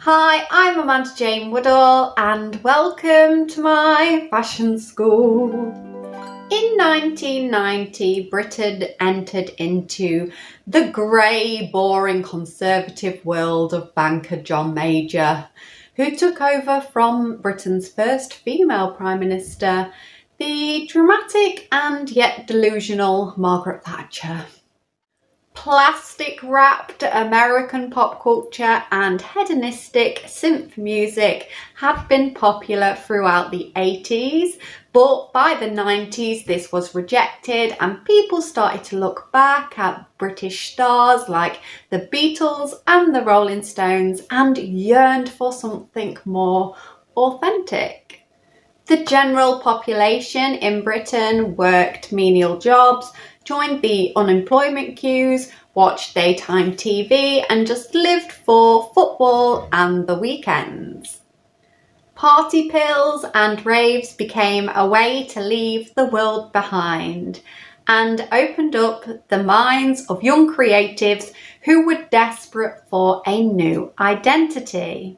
Hi, I'm Amanda Jane Woodall and welcome to my fashion school. In 1990, Britain entered into the grey, boring, conservative world of banker John Major, who took over from Britain's first female Prime Minister, the dramatic and yet delusional Margaret Thatcher. Plastic-wrapped American pop culture and hedonistic synth music had been popular throughout the 80s, but by the 90s this was rejected and people started to look back at British stars like the Beatles and the Rolling Stones and yearned for something more authentic. The general population in Britain worked menial jobs, joined the unemployment queues, watched daytime TV and just lived for football and the weekends. Party pills and raves became a way to leave the world behind and opened up the minds of young creatives who were desperate for a new identity.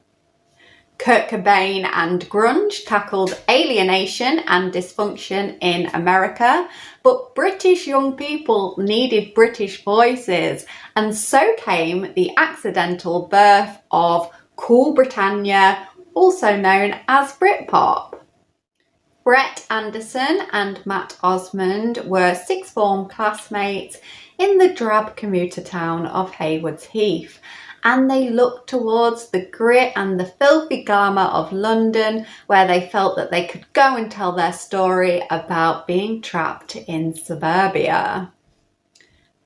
Kurt Cobain and grunge tackled alienation and dysfunction in America, but British young people needed British voices, and so came the accidental birth of Cool Britannia, also known as Brit Pop. Brett Anderson and Matt Osmond were sixth form classmates in the drab commuter town of Haywards Heath, and they looked towards the grit and the filthy glamour of London, where they felt that they could go and tell their story about being trapped in suburbia.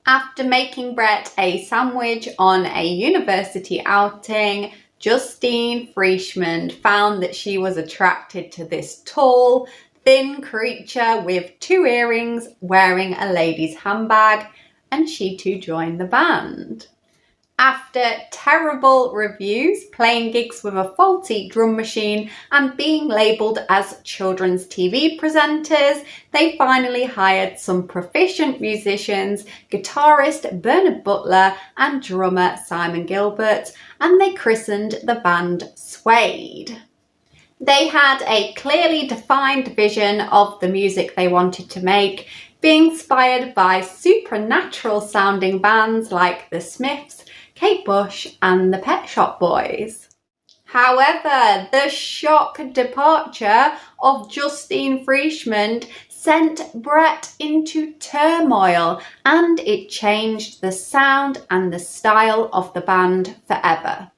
After making Brett a sandwich on a university outing, Justine Frischmann found that she was attracted to this tall, thin creature with two earrings wearing a lady's handbag, and she too joined the band. After terrible reviews, playing gigs with a faulty drum machine and being labelled as children's TV presenters, they finally hired some proficient musicians, guitarist Bernard Butler and drummer Simon Gilbert, and they christened the band Suede. They had a clearly defined vision of the music they wanted to make, being inspired by supernatural sounding bands like The Smiths, Kate Bush and the Pet Shop Boys. However, the shock departure of Justine Frischmann sent Brett into turmoil, and it changed the sound and the style of the band forever.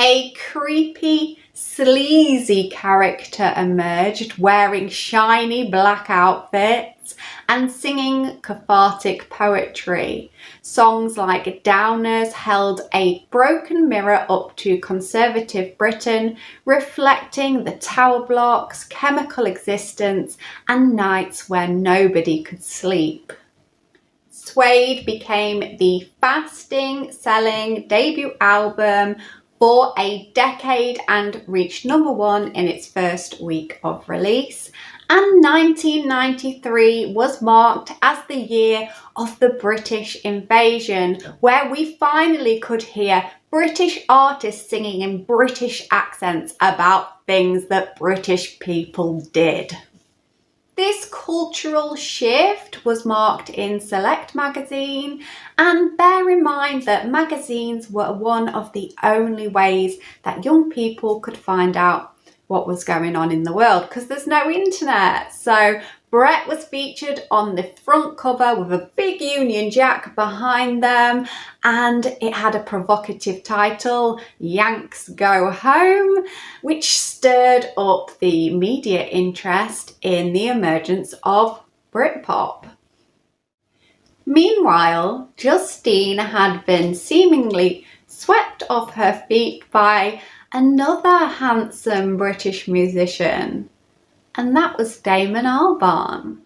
A creepy, sleazy character emerged wearing shiny black outfits and singing cathartic poetry. Songs like Downers held a broken mirror up to conservative Britain, reflecting the tower blocks, chemical existence, and nights where nobody could sleep. Suede became the fastest-selling debut album for a decade and reached #1 in its first week of release. And 1993 was marked as the year of the British invasion, where we finally could hear British artists singing in British accents about things that British people did. This cultural shift was marked in Select magazine, and bear in mind that magazines were one of the only ways that young people could find out what was going on in the world, because there's no internet. So Brett was featured on the front cover with a big Union Jack behind them, and it had a provocative title, Yanks Go Home, which stirred up the media interest in the emergence of Brit Pop. Meanwhile, Justine had been seemingly swept off her feet by another handsome British musician, and that was Damon Albarn.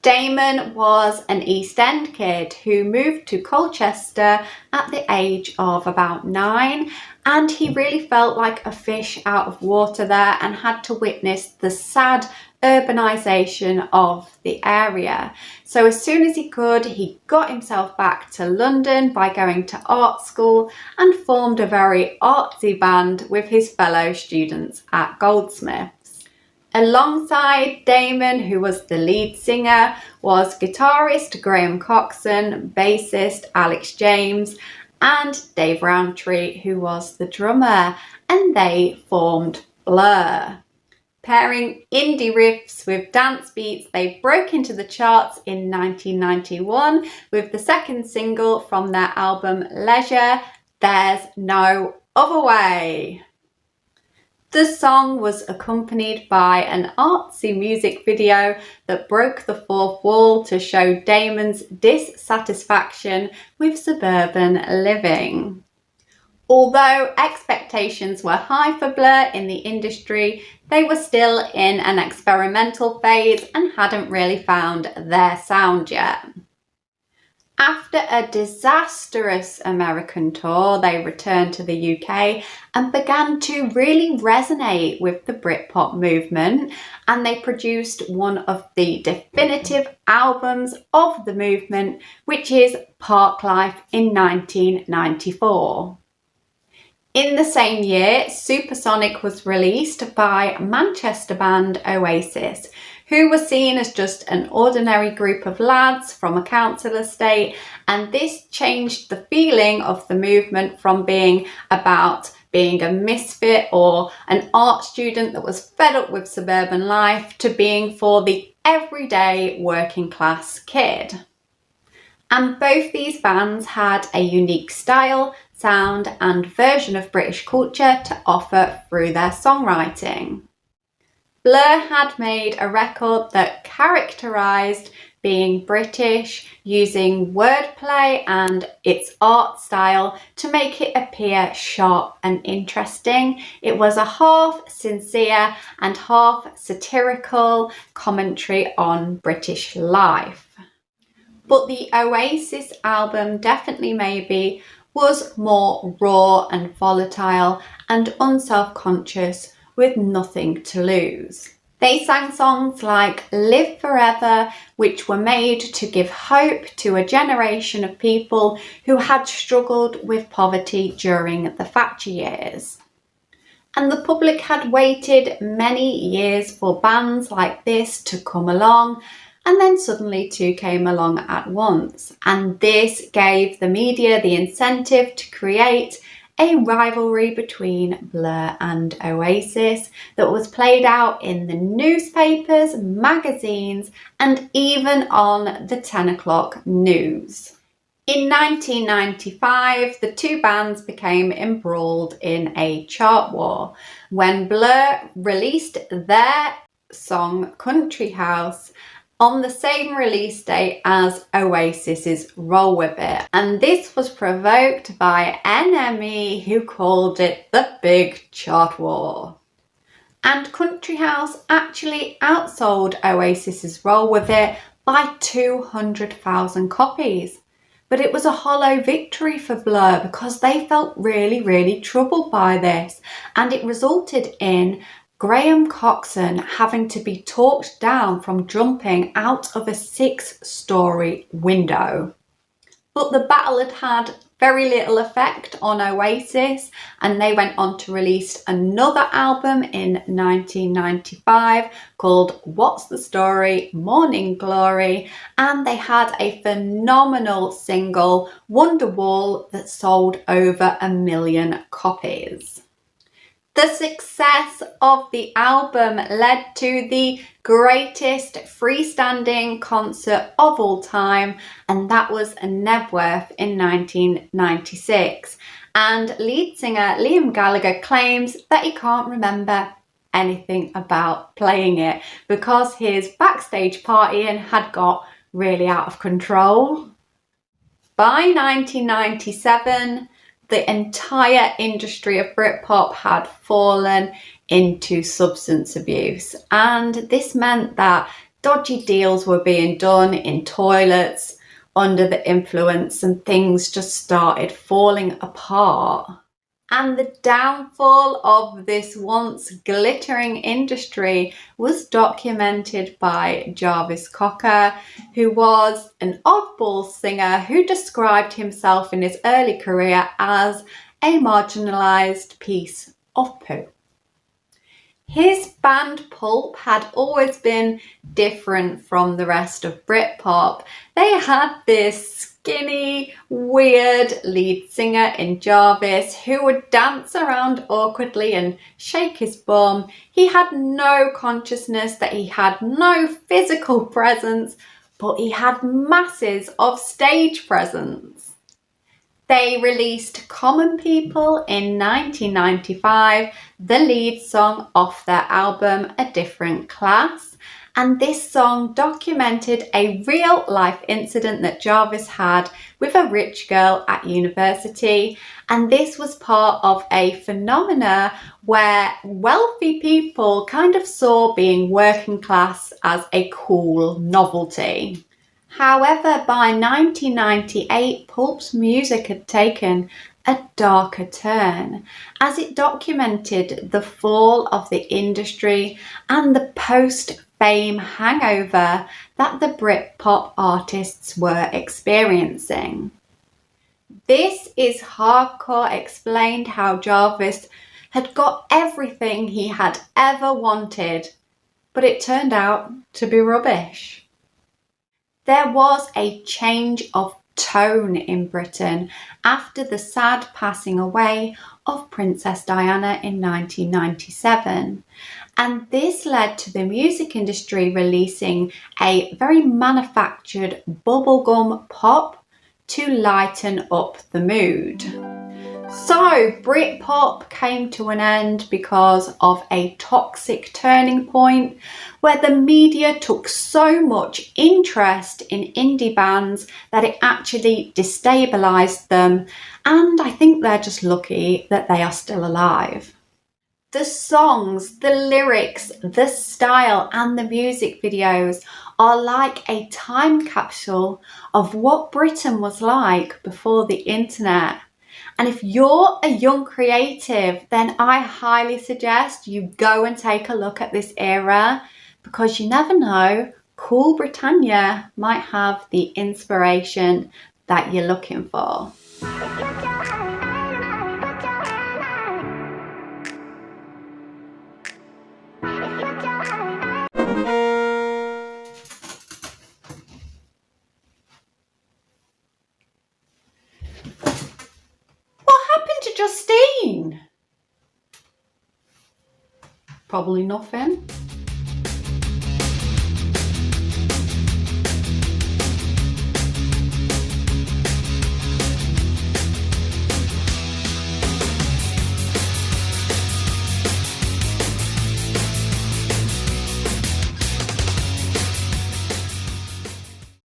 Damon was an East End kid who moved to Colchester at the age of about 9, and he really felt like a fish out of water there and had to witness the sad urbanisation of the area. So as soon as he could, he got himself back to London by going to art school and formed a very artsy band with his fellow students at Goldsmiths. Alongside Damon, who was the lead singer, was guitarist Graham Coxon, bassist Alex James, and Dave Rowntree, who was the drummer, and they formed Blur. Pairing indie riffs with dance beats, they broke into the charts in 1991 with the second single from their album Leisure, There's No Other Way. The song was accompanied by an artsy music video that broke the fourth wall to show Damon's dissatisfaction with suburban living. Although expectations were high for Blur in the industry, they were still in an experimental phase and hadn't really found their sound yet. After a disastrous American tour, they returned to the UK and began to really resonate with the Brit Pop movement, and they produced one of the definitive albums of the movement, which is Parklife in 1994. In the same year, Supersonic was released by Manchester band Oasis, who was seen as just an ordinary group of lads from a council estate, and this changed the feeling of the movement from being about being a misfit or an art student that was fed up with suburban life to being for the everyday working class kid. And both these bands had a unique style, sound and version of British culture to offer through their songwriting. Blur had made a record that characterised being British, using wordplay and its art style to make it appear sharp and interesting. It was a half sincere and half satirical commentary on British life. But the Oasis album Definitely Maybe was more raw and volatile and unself-conscious, with nothing to lose. They sang songs like Live Forever, which were made to give hope to a generation of people who had struggled with poverty during the Thatcher years. And the public had waited many years for bands like this to come along, and then suddenly two came along at once. And this gave the media the incentive to create a rivalry between Blur and Oasis that was played out in the newspapers, magazines, and even on the 10 o'clock news. In 1995, the two bands became embroiled in a chart war when Blur released their song Country House on the same release date as Oasis's Roll With It. And this was provoked by NME, who called it the Big Chart War. And Country House actually outsold Oasis's Roll With It by 200,000 copies. But it was a hollow victory for Blur because they felt really troubled by this, and it resulted in Graham Coxon having to be talked down from jumping out of a 6-story window. But the battle had had very little effect on Oasis, and they went on to release another album in 1995 called What's the Story? Morning Glory, and they had a phenomenal single, Wonderwall, that sold over 1 million copies. The success of the album led to the greatest freestanding concert of all time, and that was Nebworth in 1996. And lead singer Liam Gallagher claims that he can't remember anything about playing it because his backstage partying had got really out of control. By 1997, the entire industry of Britpop had fallen into substance abuse, and this meant that dodgy deals were being done in toilets under the influence, and things just started falling apart. And the downfall of this once glittering industry was documented by Jarvis Cocker, who was an oddball singer who described himself in his early career as a marginalised piece of poo. His band Pulp had always been different from the rest of Brit Pop. They had this skinny, weird lead singer in Jarvis who would dance around awkwardly and shake his bum. He had no consciousness that he had no physical presence, but he had masses of stage presence. They released Common People in 1995, the lead song off their album A Different Class. And this song documented a real life incident that Jarvis had with a rich girl at university. And this was part of a phenomena where wealthy people kind of saw being working class as a cool novelty. However, by 1998, Pulp's music had taken a darker turn as it documented the fall of the industry and the post-fame hangover that the Brit Pop artists were experiencing. This is Hardcore Explained how Jarvis had got everything he had ever wanted, but it turned out to be rubbish. There was a change of tone in Britain after the sad passing away of Princess Diana in 1997. And this led to the music industry releasing a very manufactured bubblegum pop to lighten up the mood. So Brit Pop came to an end because of a toxic turning point where the media took so much interest in indie bands that it actually destabilised them, and I think they're just lucky that they are still alive. The songs, the lyrics, the style and the music videos are like a time capsule of what Britain was like before the internet. And if you're a young creative, then I highly suggest you go and take a look at this era, because you never know, Cool Britannia might have the inspiration that you're looking for. Justine? Probably nothing.